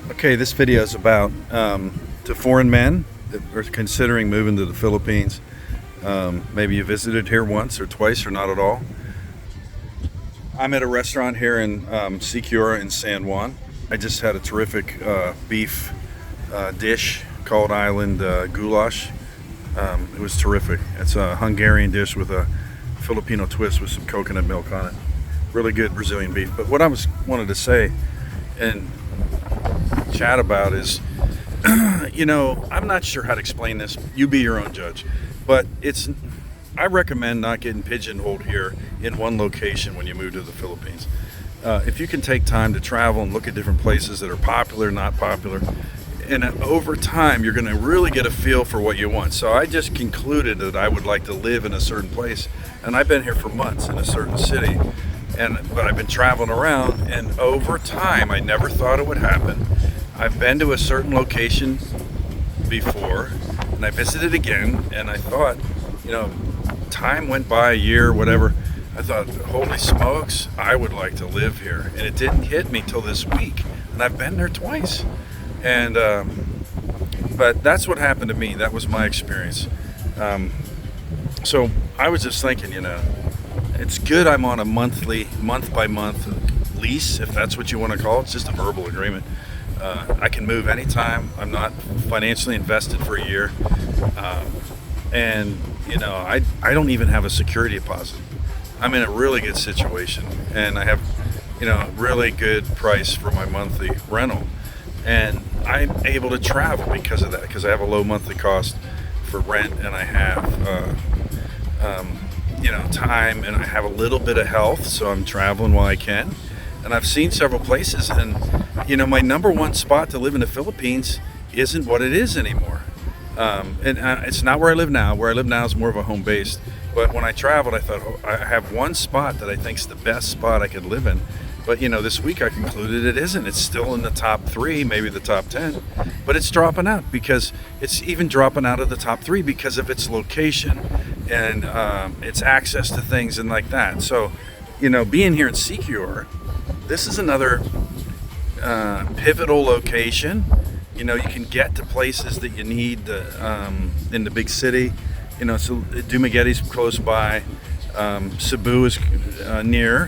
Okay, this video is about to foreign men that are considering moving to the Philippines. Maybe you visited here once or twice or not at all. I'm at a restaurant here in Secura in San Juan. I just had a terrific beef dish called Island Goulash. It was terrific. It's a Hungarian dish with a Filipino twist with some coconut milk on it. Really good Brazilian beef. But what I wanted to say and chat about is, I'm not sure how to explain this. You be your own judge. But I recommend not getting pigeonholed here in one location when you move to the Philippines. If you can take time to travel and look at different places that are popular, not popular, and over time you're going to really get a feel for what you want. So I just concluded that I would like to live in a certain place, and I've been here for months in a certain city, but I've been traveling around, and over time I never thought it would happen. I've been to a certain location before, and I visited again, and I thought, time went by, a year, whatever. I thought, holy smokes, I would like to live here. And it didn't hit me till this week, and I've been there twice. And but that's what happened to me. That was my experience. So I was just thinking, it's good I'm on a month by month lease, if that's what you want to call it. It's just a verbal agreement. I can move anytime. I'm not financially invested for a year. And I don't even have a security deposit. I'm in a really good situation, and I have really good price for my monthly rental, and I'm able to travel because of that, because I have a low monthly cost for rent, and I have time, and I have a little bit of health, so I'm traveling while I can. And I've seen several places, and my number one spot to live in the Philippines isn't what it is anymore. It's not where I live now. Where I live now is more of a home base. But when I traveled, I thought, I have one spot that I think is the best spot I could live in. But this week I concluded it isn't. It's still in the top 3, maybe the top 10, but it's dropping out, because it's even dropping out of the top 3 because of its location and its access to things and like that. So, being here in Secure, this is another pivotal location. You can get to places that you need in the big city. So Dumaguete's close by. Cebu is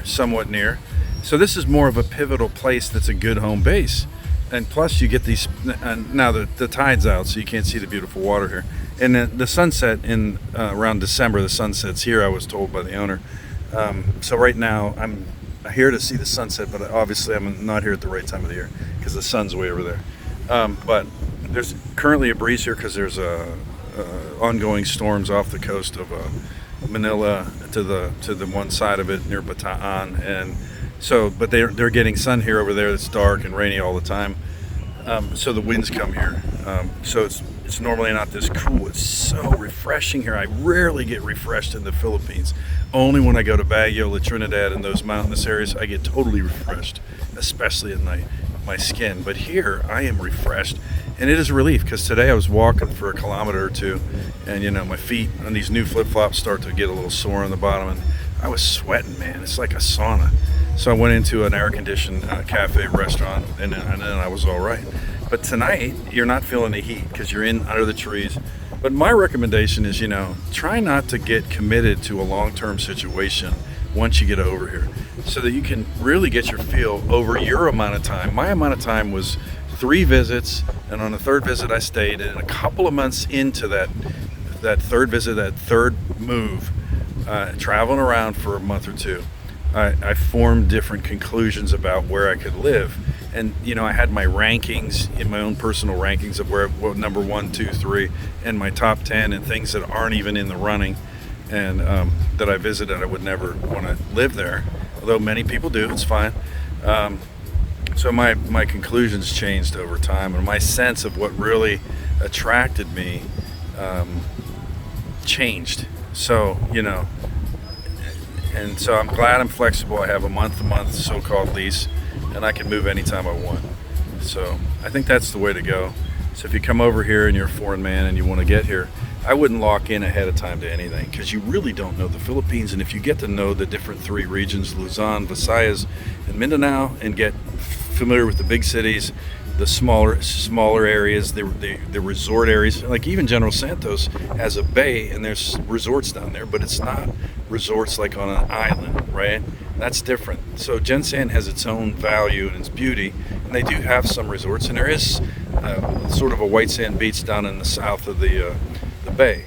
somewhat near. So this is more of a pivotal place that's a good home base. And plus you get these, now the tide's out, so you can't see the beautiful water here. And the sunset in around December, the sunset's here, I was told by the owner. So right now I'm here to see the sunset, but obviously I'm not here at the right time of the year because the sun's way over there. But there's currently a breeze here because there's ongoing storms off the coast of Manila to the one side of it near Bataan, and so but they're getting sun here over there. It's dark and rainy all the time, so the winds come here. So it's normally not this cool. It's so refreshing here. I rarely get refreshed in the Philippines. Only when I go to Baguio, La Trinidad, and those mountainous areas, I get totally refreshed, especially at night. My skin, but here I am refreshed, and it is a relief, because today I was walking for a kilometer or two, and my feet on these new flip-flops start to get a little sore on the bottom, and I was sweating, man. It's like a sauna. So I went into an air-conditioned cafe restaurant, and then I was all right. But tonight you're not feeling the heat because you're in under the trees. But my recommendation is, try not to get committed to a long-term situation once you get over here, so that you can really get your feel over your amount of time. My amount of time was 3 visits, and on the 3rd visit I stayed, and a couple of months into that 3rd visit, that 3rd move, traveling around for a month or 2, I formed different conclusions about where I could live. And I had my rankings, in my own personal rankings, of where number 1, 2, 3, and my top 10, and things that aren't even in the running, and that I visited. I would never want to live there, although many people do. It's fine. So my conclusions changed over time, and my sense of what really attracted me changed. So and so I'm glad I'm flexible. I have a month-to-month so-called lease, and I can move anytime I want. So I think that's the way to go. So if you come over here and you're a foreign man and you want to get here, I wouldn't lock in ahead of time to anything, because you really don't know the Philippines. And if you get to know the different 3 regions, Luzon, Visayas, and Mindanao, and get familiar with the big cities, the smaller areas, the resort areas. Like even General Santos has a bay, and there's resorts down there, but it's not resorts like on an island, right? That's different. So Gensan has its own value and its beauty, and they do have some resorts, and there is sort of a white sand beach down in the south of the bay.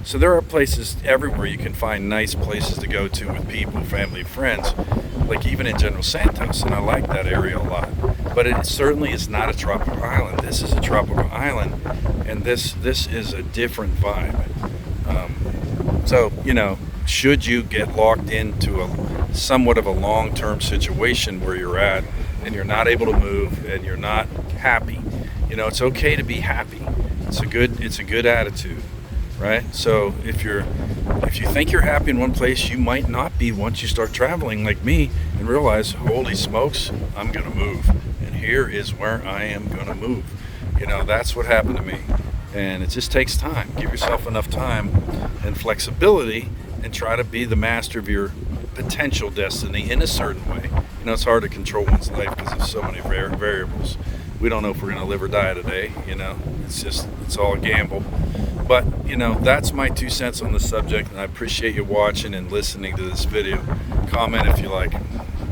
So there are places everywhere you can find nice places to go to with people, family, friends, like even in General Santos, and I like that area a lot. But it certainly is not a tropical island. This is a tropical island, and this is a different vibe. So, should you get locked into a somewhat of a long-term situation where you're at and you're not able to move and you're not happy, it's okay to be happy. It's a good attitude, right? So if you think you're happy in one place, you might not be once you start traveling like me and realize, holy smokes, I'm gonna move, and here is where I am gonna move. That's what happened to me, and it just takes time. Give yourself enough time and flexibility, and try to be the master of your potential destiny in a certain way. It's hard to control one's life because of so many variables. We don't know if we're going to live or die today. It's all a gamble. But that's my 2 cents on the subject, and I appreciate you watching and listening to this video. Comment if you like it.